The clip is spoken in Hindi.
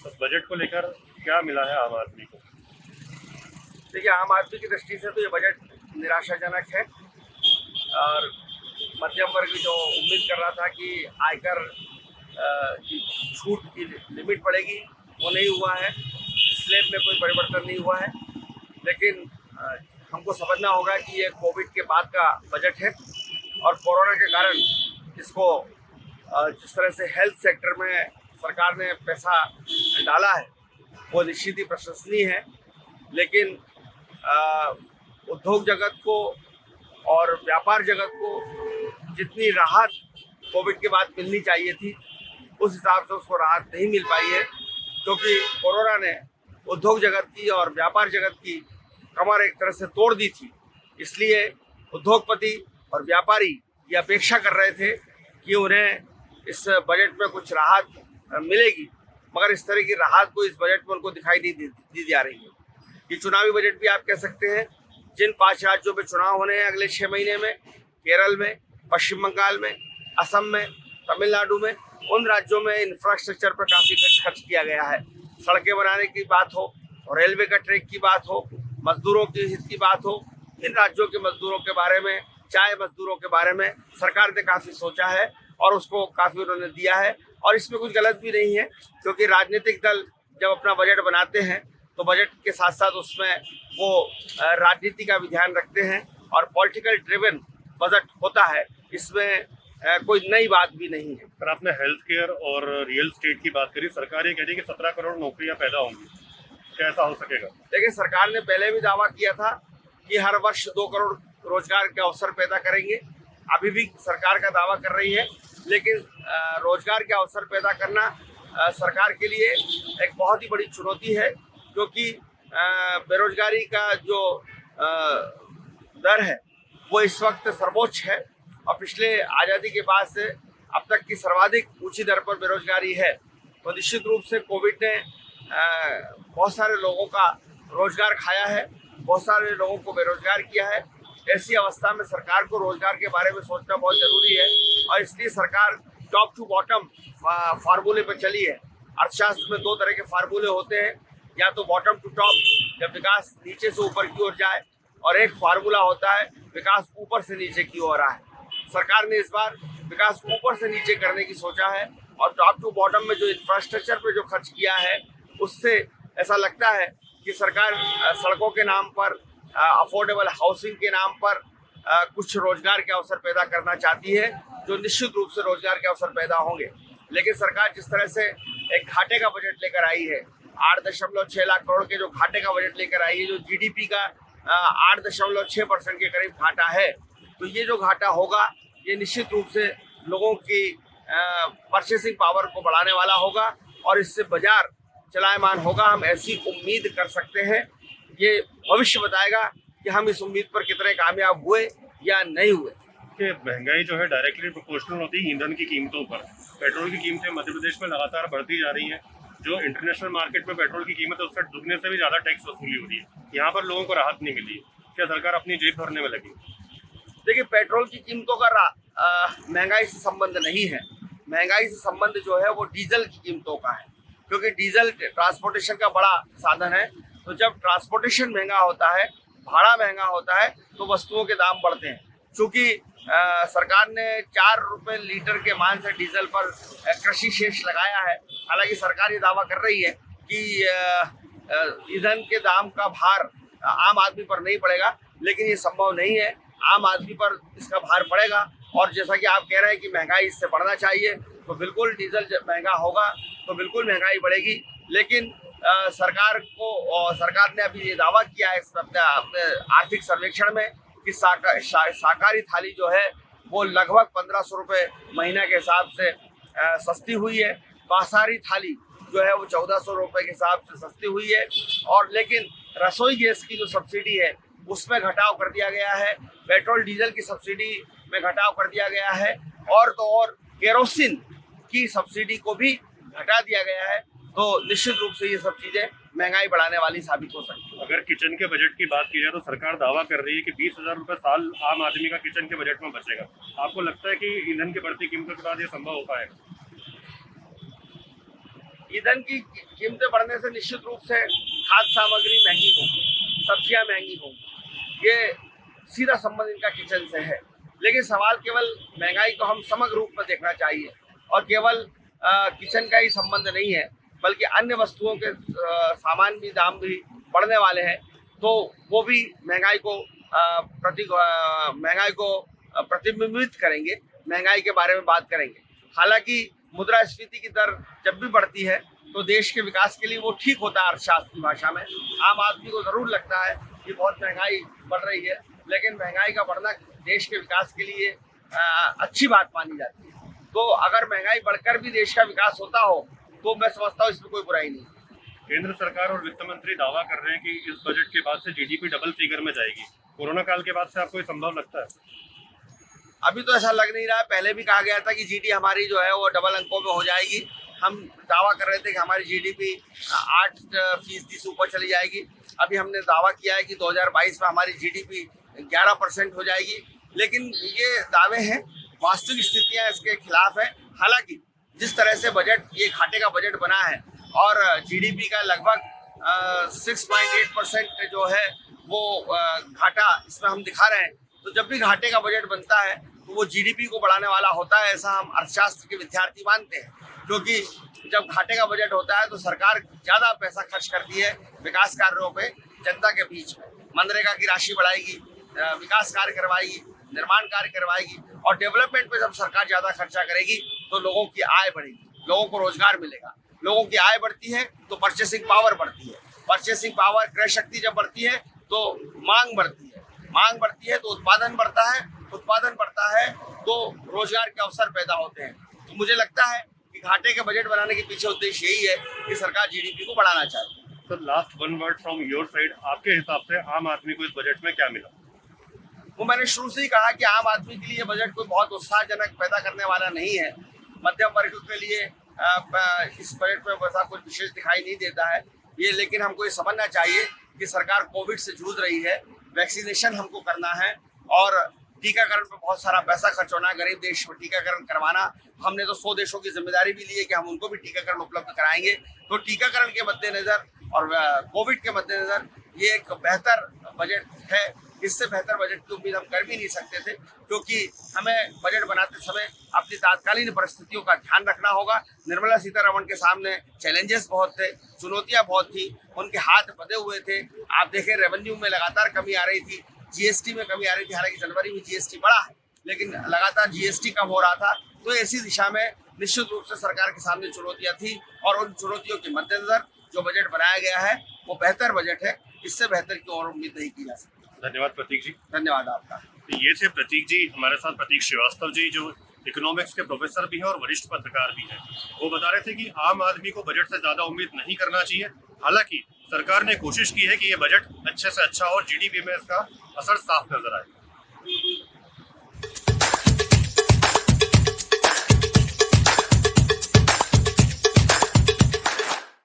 तो बजट को लेकर क्या मिला है आम आदमी को? देखिए, आम आदमी की दृष्टि से तो ये बजट निराशाजनक है। और मध्यम वर्ग जो उम्मीद कर रहा था कि आयकर की छूट की लिमिट बढ़ेगी, वो नहीं हुआ है। स्लैब में कोई परिवर्तन नहीं हुआ है। लेकिन हमको समझना होगा कि ये कोविड के बाद का बजट है और कोरोना के कारण इसको जिस तरह से हेल्थ सेक्टर में सरकार ने पैसा डाला है वो निश्चित ही प्रशंसनीय है। लेकिन उद्योग जगत को और व्यापार जगत को जितनी राहत कोविड के बाद मिलनी चाहिए थी उस हिसाब से उसको राहत नहीं मिल पाई है, क्योंकि कोरोना ने उद्योग जगत की और व्यापार जगत की कमर एक तरह से तोड़ दी थी। इसलिए उद्योगपति और व्यापारी ये अपेक्षा कर रहे थे कि उन्हें इस बजट में कुछ राहत मिलेगी, मगर इस तरह की राहत को इस बजट में उनको दिखाई नहीं दी जा रही है। ये चुनावी बजट भी आप कह सकते हैं। जिन 5 राज्यों में चुनाव होने हैं अगले 6 महीने में, केरल में, पश्चिम बंगाल में, असम में, तमिलनाडु में, उन राज्यों में इंफ्रास्ट्रक्चर पर काफ़ी खर्च किया गया है। सड़कें बनाने की बात हो, रेलवे का ट्रैक की बात हो, मजदूरों के हित की बात हो, इन राज्यों के मजदूरों के बारे में, चाय मजदूरों के बारे में सरकार ने काफ़ी सोचा है और उसको काफ़ी उन्होंने दिया है। और इसमें कुछ गलत भी नहीं है, क्योंकि राजनीतिक दल जब अपना बजट बनाते हैं तो बजट के साथ साथ उसमें वो राजनीति का भी ध्यान रखते हैं और पॉलिटिकल ड्रिवन बजट होता है। इसमें कोई नई बात भी नहीं है। पर आपने हेल्थ केयर और रियल स्टेट की बात करी। सरकार ये कह रही है कि 17 करोड़ नौकरियां पैदा होंगी। क्या ऐसा हो सकेगा? देखिए, सरकार ने पहले भी दावा किया था कि हर वर्ष 2 करोड़ रोजगार के अवसर पैदा करेंगे। अभी भी सरकार का दावा कर रही है, लेकिन रोजगार के अवसर पैदा करना सरकार के लिए एक बहुत ही बड़ी चुनौती है, क्योंकि बेरोजगारी का जो दर है वो इस वक्त सर्वोच्च है और पिछले आज़ादी के बाद से अब तक की सर्वाधिक ऊंची दर पर बेरोजगारी है। तो निश्चित रूप से कोविड ने बहुत सारे लोगों का रोजगार खाया है, बहुत सारे लोगों को बेरोजगार किया है। ऐसी अवस्था में सरकार को रोजगार के बारे में सोचना बहुत जरूरी है और इसलिए सरकार टॉप टू बॉटम फार्मूले पर चली है। अर्थशास्त्र में 2 तरह के फार्मूले होते हैं, या तो बॉटम टू टॉप जब विकास नीचे से ऊपर की ओर जाए, और एक फार्मूला होता है विकास ऊपर से नीचे की ओर आए। सरकार ने इस बार विकास ऊपर से नीचे करने की सोचा है और टॉप टू बॉटम में जो इंफ्रास्ट्रक्चर पे जो खर्च किया है उससे ऐसा लगता है कि सरकार सड़कों के नाम पर, अफोर्डेबल हाउसिंग के नाम पर कुछ रोजगार के अवसर पैदा करना चाहती है, जो निश्चित रूप से रोजगार के अवसर पैदा होंगे। लेकिन सरकार जिस तरह से एक घाटे का बजट लेकर आई है, 8.6 लाख करोड़ के जो घाटे का बजट लेकर आई है, जो जीडीपी का 8.6% के करीब घाटा है, तो ये जो घाटा होगा ये निश्चित रूप से लोगों की परचेसिंग पावर को बढ़ाने वाला होगा और इससे बाजार चलायमान होगा। हम ऐसी उम्मीद कर सकते हैं। ये भविष्य बताएगा कि हम इस उम्मीद पर कितने कामयाब हुए या नहीं हुए। कि महंगाई जो है डायरेक्टली प्रोपोर्शनल होती है ईंधन की कीमतों पर। पेट्रोल की कीमतें मध्य प्रदेश में लगातार बढ़ती जा रही हैं। जो इंटरनेशनल मार्केट में पेट्रोल की कीमत है उससे दुगने से भी ज़्यादा टैक्स वसूली हो रही है। यहाँ पर लोगों को राहत नहीं मिली है। क्या सरकार अपनी जेब भरने में लगी? देखिए, पेट्रोल की कीमतों का महंगाई से संबंध नहीं है। महंगाई से संबंध जो है वो डीजल की कीमतों का है, क्योंकि डीजल ट्रांसपोर्टेशन का बड़ा साधन है। तो जब ट्रांसपोर्टेशन महंगा होता है, भाड़ा महंगा होता है, तो वस्तुओं के दाम बढ़ते हैं। चूँकि सरकार ने 4 रुपये लीटर के मान से डीजल पर कृषि शेष लगाया है। हालांकि सरकार ये दावा कर रही है कि ईंधन के दाम का भार आम आदमी पर नहीं पड़ेगा, लेकिन ये संभव नहीं है। आम आदमी पर इसका भार पड़ेगा और जैसा कि आप कह रहे हैं कि महंगाई इससे बढ़ना चाहिए, तो बिल्कुल डीजल जब महंगा होगा तो बिल्कुल महंगाई बढ़ेगी। लेकिन सरकार ने अभी ये दावा किया है अपने आर्थिक सर्वेक्षण में कि शाकाहारी थाली जो है वो लगभग 1500 रुपये महीना के हिसाब से सस्ती हुई है। मांसाहारी थाली जो है वो 1400 रुपये के हिसाब से सस्ती हुई है। और लेकिन रसोई गैस की जो सब्सिडी है उसमें घटाव कर दिया गया है। पेट्रोल डीजल की सब्सिडी में घटाव कर दिया गया है और तो और केरोसिन की सब्सिडी को भी घटा दिया गया है। तो निश्चित रूप से ये सब चीज़ें महंगाई बढ़ाने वाली साबित हो सकती है। अगर किचन के बजट की बात की जाए तो सरकार दावा कर रही है कि 20,000 रुपये साल आम आदमी का किचन के बजट में बचेगा। आपको लगता है कि ईंधन की बढ़ती कीमतों के बाद ये संभव हो पाएगा? ईंधन की कीमतें बढ़ने से निश्चित रूप से खाद्य सामग्री महंगी होगी, सब्जियां महंगी होंगी, ये सीधा संबंध इनका किचन से है। लेकिन सवाल केवल महंगाई को हम समग्र रूप में देखना चाहिए और केवल किचन का ही संबंध नहीं है, बल्कि अन्य वस्तुओं के सामान भी दाम भी बढ़ने वाले हैं, तो वो भी महंगाई को प्रतिबिंबित करेंगे, महंगाई के बारे में बात करेंगे। हालांकि मुद्रास्फीति की दर जब भी बढ़ती है तो देश के विकास के लिए वो ठीक होता है अर्थशास्त्र की भाषा में। आम आदमी को जरूर लगता है कि बहुत महंगाई बढ़ रही है, लेकिन महंगाई का बढ़ना देश के विकास के लिए अच्छी बात मानी जाती है। तो अगर महंगाई बढ़कर भी देश का विकास होता हो तो मैं समझता हूँ इसमें कोई बुराई नहीं। केंद्र सरकार और वित्त मंत्री दावा कर रहे हैं कि इस बजट के बाद से जीडीपी डबल फिगर में जाएगी। कोरोना काल के बाद से आपको ये संभव लगता है? अभी तो ऐसा लग नहीं रहा है। पहले भी कहा गया था कि जीडी हमारी जो है वो डबल अंकों में हो जाएगी। हम दावा कर रहे थे कि हमारी जीडीपी 8% से ऊपर चली जाएगी। अभी हमने दावा किया है कि 2022 में हमारी जीडीपी 11% हो जाएगी। लेकिन ये दावे हैं, वास्तविक स्थितियां इसके खिलाफ है। हालांकि जिस तरह से बजट, ये घाटे का बजट बना है और जीडीपी का लगभग 6.8% जो है वो घाटा इसमें हम दिखा रहे हैं, तो जब भी घाटे का बजट बनता है तो वो जीडीपी को बढ़ाने वाला होता है, ऐसा हम अर्थशास्त्र के विद्यार्थी मानते हैं। क्योंकि जब घाटे का बजट होता है तो सरकार ज़्यादा पैसा खर्च करती है विकास कार्यों पे जनता के बीच में। मनरेगा की राशि बढ़ाएगी, विकास कार्य करवाएगी, निर्माण कार्य करवाएगी, और डेवलपमेंट पे जब सरकार ज़्यादा खर्चा करेगी तो लोगों की आय बढ़ेगी, लोगों को रोजगार मिलेगा। लोगों की आय बढ़ती है तो परचेसिंग पावर बढ़ती है, परचेसिंग पावर, क्रय शक्ति जब बढ़ती है तो मांग बढ़ती है, मांग बढ़ती है तो उत्पादन बढ़ता है, उत्पादन बढ़ता है तो रोजगार के अवसर पैदा होते हैं। तो मुझे लगता है कि घाटे के बजट बनाने के पीछे उद्देश्य यही है कि सरकार जीडीपी को बढ़ाना चाहती है। तो last one word from your side, आपके हिसाब से आम आदमी को इस बजट में क्या मिला? वो मैंने शुरू से ही कहा कि आम आदमी के लिए बजट कोई बहुत उत्साहजनक पैदा करने वाला नहीं है। मध्यम वर्ग के लिए इस बजट में वैसा कुछ विशेष दिखाई नहीं देता है ये। लेकिन हमको ये समझना चाहिए कि सरकार कोविड से जूझ रही है, वैक्सीनेशन हमको करना है और टीकाकरण पर बहुत सारा पैसा खर्च होना है। गरीब देश में टीकाकरण करवाना, हमने तो 100 देशों की जिम्मेदारी भी ली है कि हम उनको भी टीकाकरण उपलब्ध कराएंगे। तो टीकाकरण के मद्देनजर और कोविड के मद्देनजर ये एक बेहतर बजट है। इससे बेहतर बजट की उम्मीद हम कर भी नहीं सकते थे, क्योंकि हमें बजट बनाते समय अपनी तात्कालीन परिस्थितियों का ध्यान रखना होगा। निर्मला सीतारमण के सामने चैलेंजेस बहुत थे, चुनौतियां बहुत थी, उनके हाथ बंधे हुए थे। आप देखें, रेवेन्यू में लगातार कमी आ रही थी, जीएसटी में कमी आ रही थी। हालांकि जनवरी में जीएसटी बढ़ा है, लेकिन लगातार जीएसटी कम हो रहा था। तो ऐसी दिशा में निश्चित रूप से सरकार के सामने चुनौतियां थी और उन चुनौतियों के मद्देनजर जो बजट बनाया गया है वो बेहतर बजट है। इससे बेहतर की और उम्मीद नहीं की जा सकती। धन्यवाद प्रतीक जी। धन्यवाद आपका। तो ये थे प्रतीक जी, हमारे साथ प्रतीक श्रीवास्तव जी, जो इकोनॉमिक्स के प्रोफेसर भी हैं और वरिष्ठ पत्रकार भी हैं। वो बता रहे थे कि आम आदमी को बजट से ज्यादा उम्मीद नहीं करना चाहिए। हालांकि सरकार ने कोशिश की है कि ये बजट अच्छे से अच्छा और जीडीपी में इसका असर साफ नजर आए।